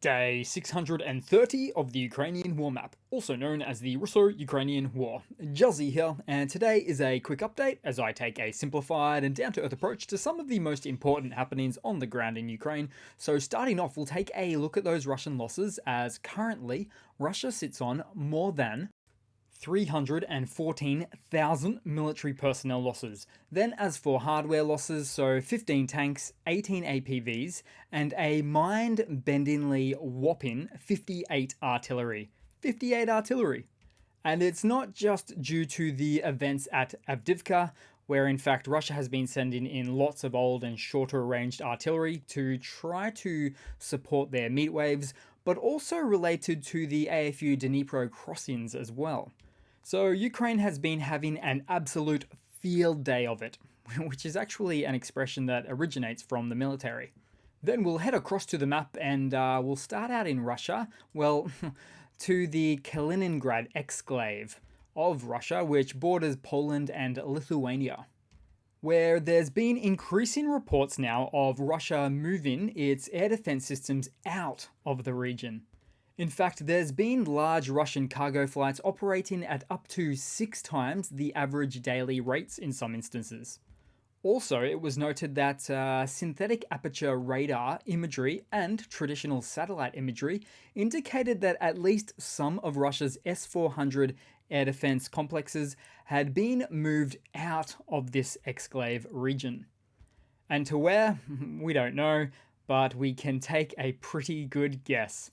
Day 630 of the Ukrainian War Map, also known as the Russo-Ukrainian War. Juzzy here, and today is a quick update as I take a simplified and down-to-earth approach to some of the most important happenings on the ground in Ukraine. So starting off, we'll take a look at those Russian losses, as currently Russia sits on more than 314,000 military personnel losses. Then as for hardware losses, so 15 tanks, 18 APVs, and a mind-bendingly whopping 58 artillery. 58 artillery! And it's not just due to the events at Avdiivka, where in fact Russia has been sending in lots of old and shorter ranged artillery to try to support their meat waves, but also related to the AFU Dnipro crossings as well. So Ukraine has been having an absolute field day of it, which is actually an expression that originates from the military. Then we'll head across to the map and we'll start out in Russia, well, to the Kaliningrad exclave of Russia, which borders Poland and Lithuania, where there's been increasing reports now of Russia moving its air defense systems out of the region. In fact, there's been large Russian cargo flights operating at up to 6 times the average daily rates in some instances. Also, it was noted that synthetic aperture radar imagery and traditional satellite imagery indicated that at least some of Russia's S-400 air defense complexes had been moved out of this exclave region. And to where? We don't know, but we can take a pretty good guess.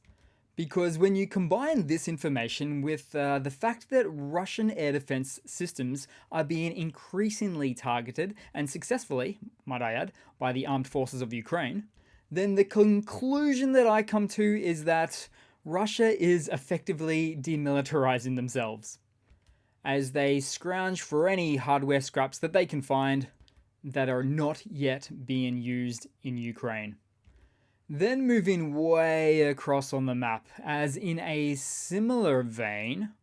Because when you combine this information with the fact that Russian air defense systems are being increasingly targeted, and successfully, might I add, by the armed forces of Ukraine, then the conclusion that I come to is that Russia is effectively demilitarizing themselves, as they scrounge for any hardware scraps that they can find that are not yet being used in Ukraine. Then moving way across on the map, as in a similar vein,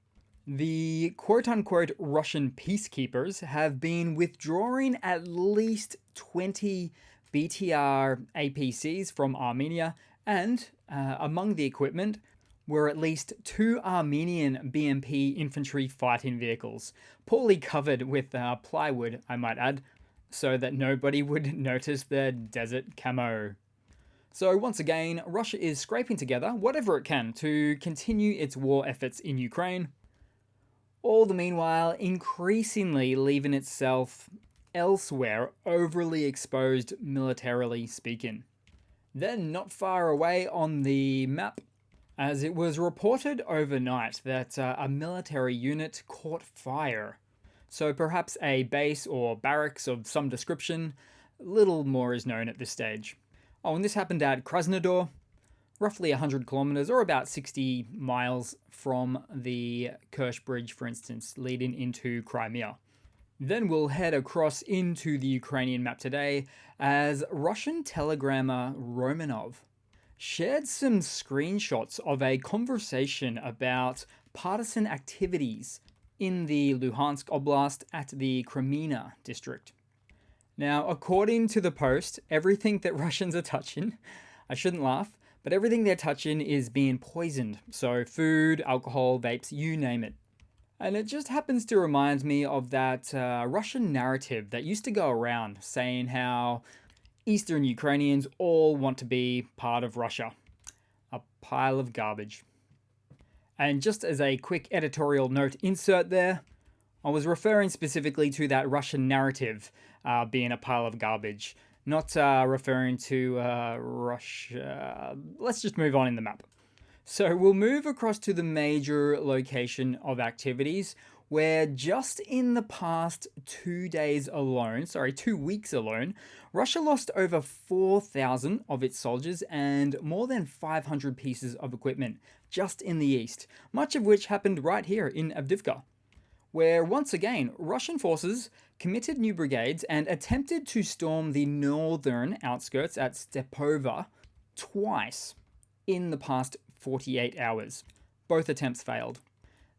the quote-unquote Russian peacekeepers have been withdrawing at least 20 BTR APCs from Armenia, and among the equipment were at least 2 Armenian BMP infantry fighting vehicles, poorly covered with plywood, I might add, so that nobody would notice the desert camo. So once again, Russia is scraping together whatever it can to continue its war efforts in Ukraine, all the meanwhile increasingly leaving itself elsewhere overly exposed militarily speaking. Then not far away on the map, as it was reported overnight that a military unit caught fire. So perhaps a base or barracks of some description, little more is known at this stage. Oh, and this happened at Krasnodar, roughly 100 kilometers or about 60 miles from the Kerch Bridge, for instance, leading into Crimea. Then we'll head across into the Ukrainian map today, as Russian telegrammer Romanov shared some screenshots of a conversation about partisan activities in the Luhansk Oblast at the Crimea district. Now, according to the post, everything that Russians are touching, I shouldn't laugh, but everything they're touching is being poisoned. So food, alcohol, vapes, you name it. And it just happens to remind me of that Russian narrative that used to go around saying how Eastern Ukrainians all want to be part of Russia. A pile of garbage. And just as a quick editorial note insert there, I was referring specifically to that Russian narrative being a pile of garbage, not referring to Russia. Let's just move on in the map. So we'll move across to the major location of activities, where just in the past 2 weeks alone, Russia lost over 4,000 of its soldiers and more than 500 pieces of equipment just in the east, much of which happened right here in Avdiivka, where once again Russian forces committed new brigades and attempted to storm the northern outskirts at Stepova twice in the past 48 hours. Both attempts failed.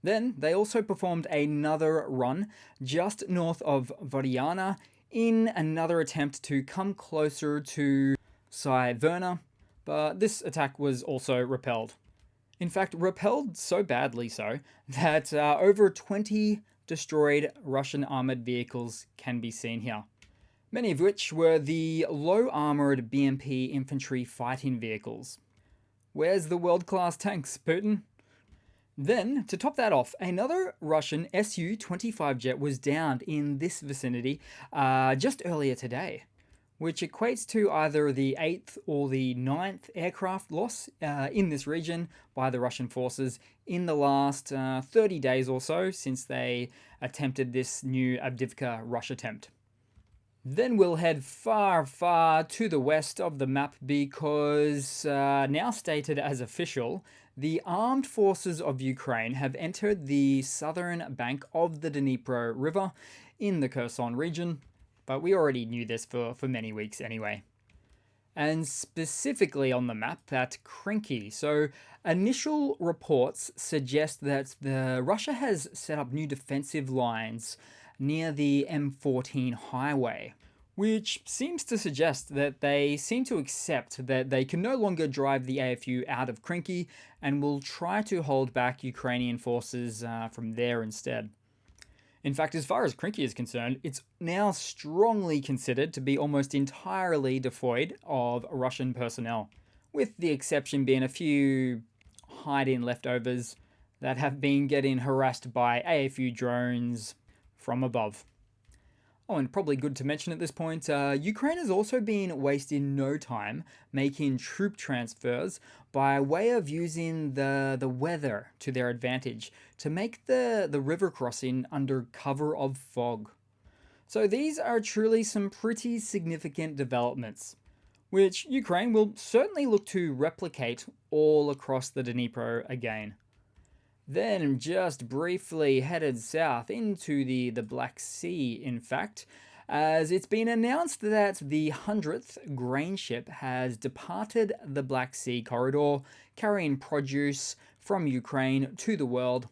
Then they also performed another run just north of Vodiana in another attempt to come closer to Saiverna, but this attack was also repelled. In fact, repelled so badly so that over 20 destroyed Russian armoured vehicles can be seen here, many of which were the low-armoured BMP infantry fighting vehicles. Where's the world-class tanks, Putin? Then, to top that off, another Russian Su-25 jet was downed in this vicinity just earlier today, which equates to either the 8th or the 9th aircraft loss in this region by the Russian forces in the last 30 days or so since they attempted this new Avdiivka rush attempt. Then we'll head far, far to the west of the map because, now stated as official, the armed forces of Ukraine have entered the southern bank of the Dnipro River in the Kherson region, but we already knew this for many weeks anyway. And specifically on the map at Krinky. So initial reports suggest that Russia has set up new defensive lines near the M14 highway, which seems to suggest that they seem to accept that they can no longer drive the AFU out of Krinky and will try to hold back Ukrainian forces from there instead. In fact, as far as Krinky is concerned, it's now strongly considered to be almost entirely devoid of Russian personnel, with the exception being a few hide-in leftovers that have been getting harassed by AFU drones from above. Oh, and probably good to mention at this point, Ukraine has also been wasting no time making troop transfers by way of using the weather to their advantage to make the river crossing under cover of fog. So these are truly some pretty significant developments, which Ukraine will certainly look to replicate all across the Dnipro again. Then just briefly headed south into the Black Sea, in fact, as it's been announced that the 100th grain ship has departed the Black Sea corridor, carrying produce from Ukraine to the world,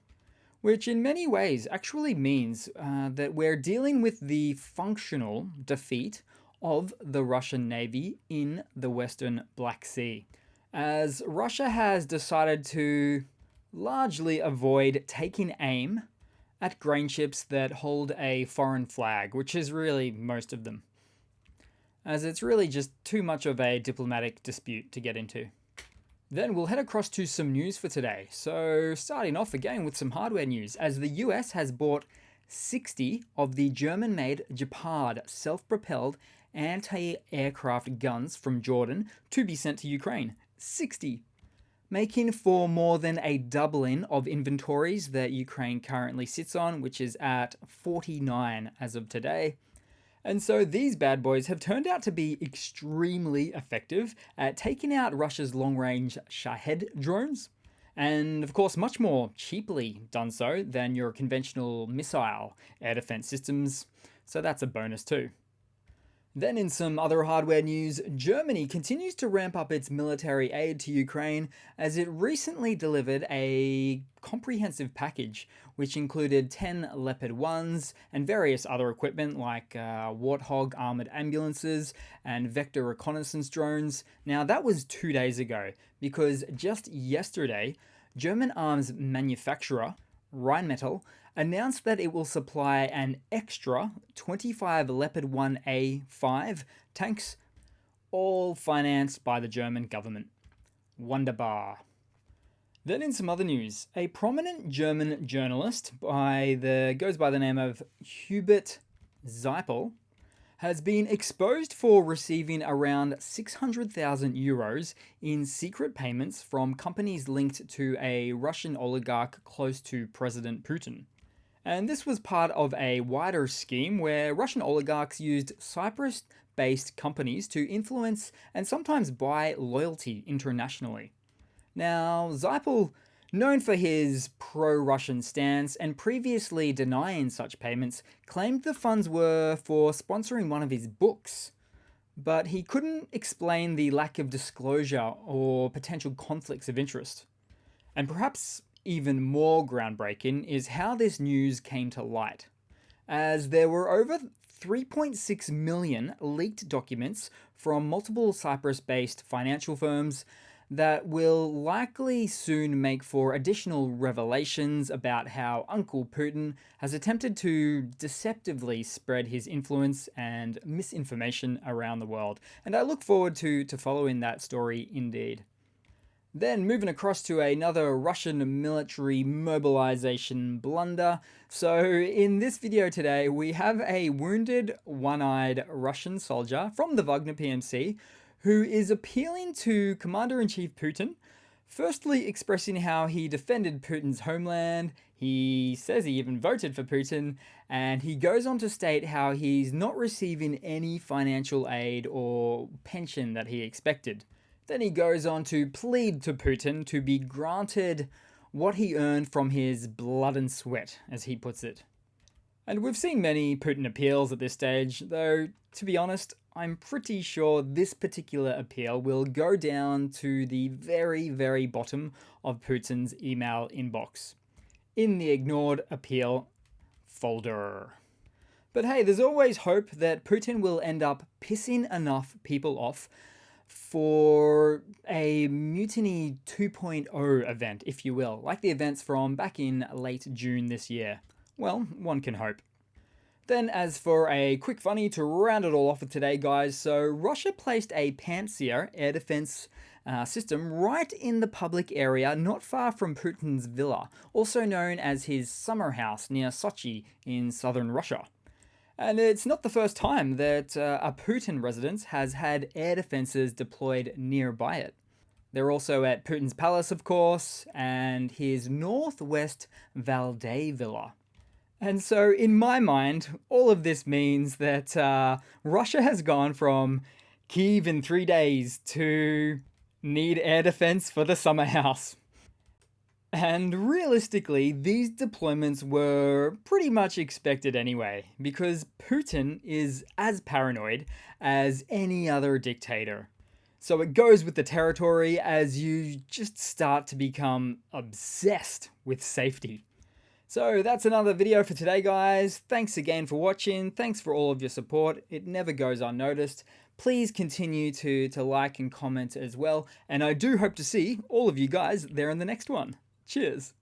which in many ways actually means that we're dealing with the functional defeat of the Russian Navy in the Western Black Sea, as Russia has decided to largely avoid taking aim at grain ships that hold a foreign flag, which is really most of them, as it's really just too much of a diplomatic dispute to get into. Then we'll head across to some news for today. So starting off again with some hardware news, as the US has bought 60 of the German-made Gepard self-propelled anti-aircraft guns from Jordan to be sent to Ukraine. 60! Making for more than a doubling of inventories that Ukraine currently sits on, which is at 49 as of today. And so these bad boys have turned out to be extremely effective at taking out Russia's long-range Shahed drones, and of course much more cheaply done so than your conventional missile air defense systems, so that's a bonus too. Then in some other hardware news, Germany continues to ramp up its military aid to Ukraine as it recently delivered a comprehensive package which included 10 Leopard 1s and various other equipment like Warthog armored ambulances and vector reconnaissance drones. Now that was 2 days ago, because just yesterday, German arms manufacturer Rheinmetall announced that it will supply an extra 25 Leopard 1A5 tanks, all financed by the German government. Wunderbar. Then in some other news, a prominent German journalist goes by the name of Hubert Seipel has been exposed for receiving around 600,000 euros in secret payments from companies linked to a Russian oligarch close to President Putin. And this was part of a wider scheme where Russian oligarchs used Cyprus-based companies to influence and sometimes buy loyalty internationally. Now, Seipel, known for his pro-Russian stance and previously denying such payments, claimed the funds were for sponsoring one of his books, but he couldn't explain the lack of disclosure or potential conflicts of interest. And perhaps even more groundbreaking is how this news came to light, as there were over 3.6 million leaked documents from multiple Cyprus-based financial firms that will likely soon make for additional revelations about how Uncle Putin has attempted to deceptively spread his influence and misinformation around the world. And I look forward to following that story indeed. Then moving across to another Russian military mobilization blunder. So in this video today, we have a wounded, one-eyed Russian soldier from the Wagner PMC who is appealing to Commander-in-Chief Putin, firstly expressing how he defended Putin's homeland. He says he even voted for Putin, and he goes on to state how he's not receiving any financial aid or pension that he expected. Then he goes on to plead to Putin to be granted what he earned from his blood and sweat, as he puts it. And we've seen many Putin appeals at this stage, though, to be honest, I'm pretty sure this particular appeal will go down to the very, very bottom of Putin's email inbox, in the ignored appeal folder. But hey, there's always hope that Putin will end up pissing enough people off for a Mutiny 2.0 event, if you will, like the events from back in late June this year. Well, one can hope. Then as for a quick funny to round it all off for today, guys, so Russia placed a Pantsir air defense system right in the public area not far from Putin's villa, also known as his summer house near Sochi in southern Russia. And it's not the first time that a Putin residence has had air defenses deployed nearby it. They're also at Putin's palace, of course, and his northwest Valdai villa. And so, in my mind, all of this means that Russia has gone from Kyiv in 3 days to need air defense for the summer house. And realistically, these deployments were pretty much expected anyway, because Putin is as paranoid as any other dictator. So it goes with the territory as you just start to become obsessed with safety. So that's another video for today, guys. Thanks again for watching. Thanks for all of your support. It never goes unnoticed. Please continue to like and comment as well. And I do hope to see all of you guys there in the next one. Cheers.